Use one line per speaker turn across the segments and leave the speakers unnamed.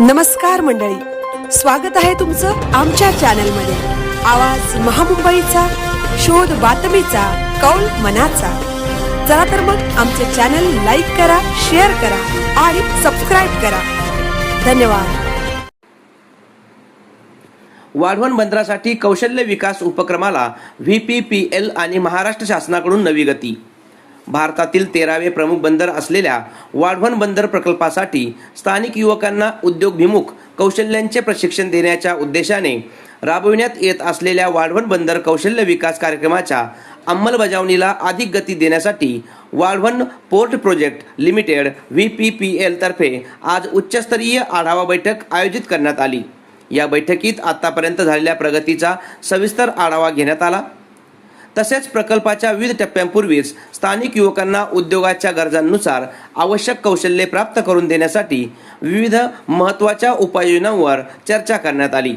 नमस्कार मंडळी, स्वागत आहे तुमचं आमच्या चॅनलमध्ये। आवाज महामुंबईचा, शोध बातमीचा, कौल मनाचा। चला तर मग आमचे चॅनल लाईक करा, शेअर करा आणि सबस्क्राइब करा। धन्यवाद।
वाढवण बंदरासाठी कौशल्य विकास उपक्रमाला VPPL आणि महाराष्ट्र शासनाकडून नवी गती। भारतातील 13वे प्रमुख बंदर असलेल्या वाढवण बंदर प्रकल्पासाठी स्थानिक युवकांना उद्योगभिमुख कौशल्यांचे प्रशिक्षण देण्याच्या उद्देशाने राबविण्यात येत असलेल्या वाढवण बंदर कौशल्य विकास कार्यक्रमाच्या अंमलबजावणीला अधिक गती देण्यासाठी वाढवण पोर्ट प्रोजेक्ट लिमिटेड VPPL तर्फे आज उच्चस्तरीय आढावा बैठक आयोजित करण्यात आली। या बैठकीत आतापर्यंत झालेल्या प्रगतीचा सविस्तर आढावा घेण्यात आला। तसेच प्रकल्पाच्या विविध टप्प्यांपूर्वीच स्थानिक युवकांना उद्योगाच्या गरजांनुसार आवश्यक कौशल्ये प्राप्त करून देण्यासाठी विविध महत्त्वाच्या उपाययोजनांवर चर्चा करण्यात आली।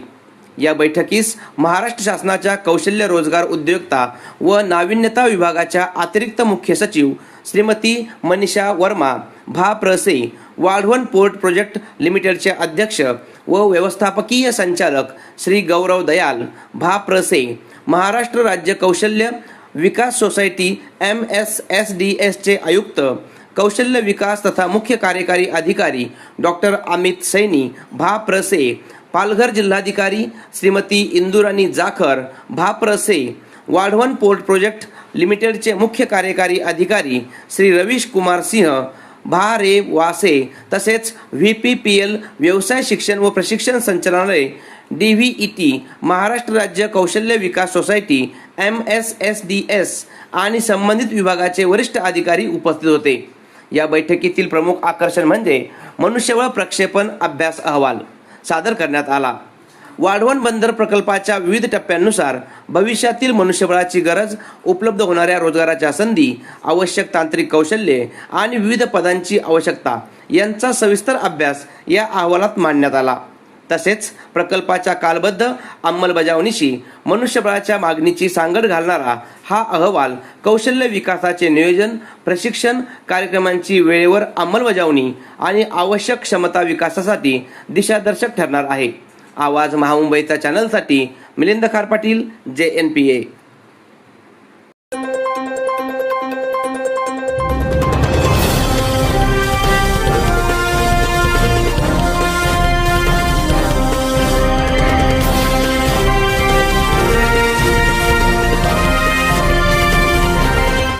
या बैठकीस महाराष्ट्र शासनाच्या कौशल्य रोजगार उद्योजकता व नाविन्यता विभागाच्या अतिरिक्त मुख्य सचिव श्रीमती मनीषा वर्मा, भाप्रसे, वाढवण पोर्ट प्रोजेक्ट लिमिटेडचे अध्यक्ष व व्यवस्थापकीय संचालक श्री गौरव दयाल, भाप्रसे, महाराष्ट्र राज्य कौशल्य विकास सोसायटी MSSDS चे आयुक्त, कौशल्य विकास तथा मुख्य कार्यकारी अधिकारी डॉक्टर अमित सैनी, भाप्रसे, पालघर जिल्हाधिकारी श्रीमती इंदुराणी जाखर, भाप्रसे, वाढवण पोर्ट प्रोजेक्ट लिमिटेडचे मुख्य कार्यकारी अधिकारी श्री रवीश कुमार सिंह, भारे वासे, तसेच VPPL व्यवसाय शिक्षण व प्रशिक्षण संचालनालय DVET, महाराष्ट्र राज्य कौशल्य विकास सोसायटी MSSDS आणि संबंधित विभागाचे वरिष्ठ अधिकारी उपस्थित होते। या बैठकीतील प्रमुख आकर्षण म्हणजे मनुष्यबळ प्रक्षेपण अभ्यास अहवाल सादर करण्यात आला। वाढवण बंदर प्रकल्पाच्या विविध टप्प्यांनुसार भविष्यातील मनुष्यबळाची गरज, उपलब्ध होणाऱ्या रोजगाराच्या संधी, आवश्यक तांत्रिक कौशल्ये आणि विविध पदांची आवश्यकता यांचा सविस्तर अभ्यास या अहवालात मांडण्यात आला। तसेच प्रकल्पाच्या कालबद्ध अंमलबजावणीशी मनुष्यबळाच्या मागणीची सांगड घालणारा हा अहवाल कौशल्य विकासाचे नियोजन, प्रशिक्षण कार्यक्रमांची वेळेवर अंमलबजावणी आणि आवश्यक क्षमता विकासासाठी दिशादर्शक ठरणार आहे। आवाज महामुंबईचा चॅनलसाठी मिलिंद खार पाटील, JNPA।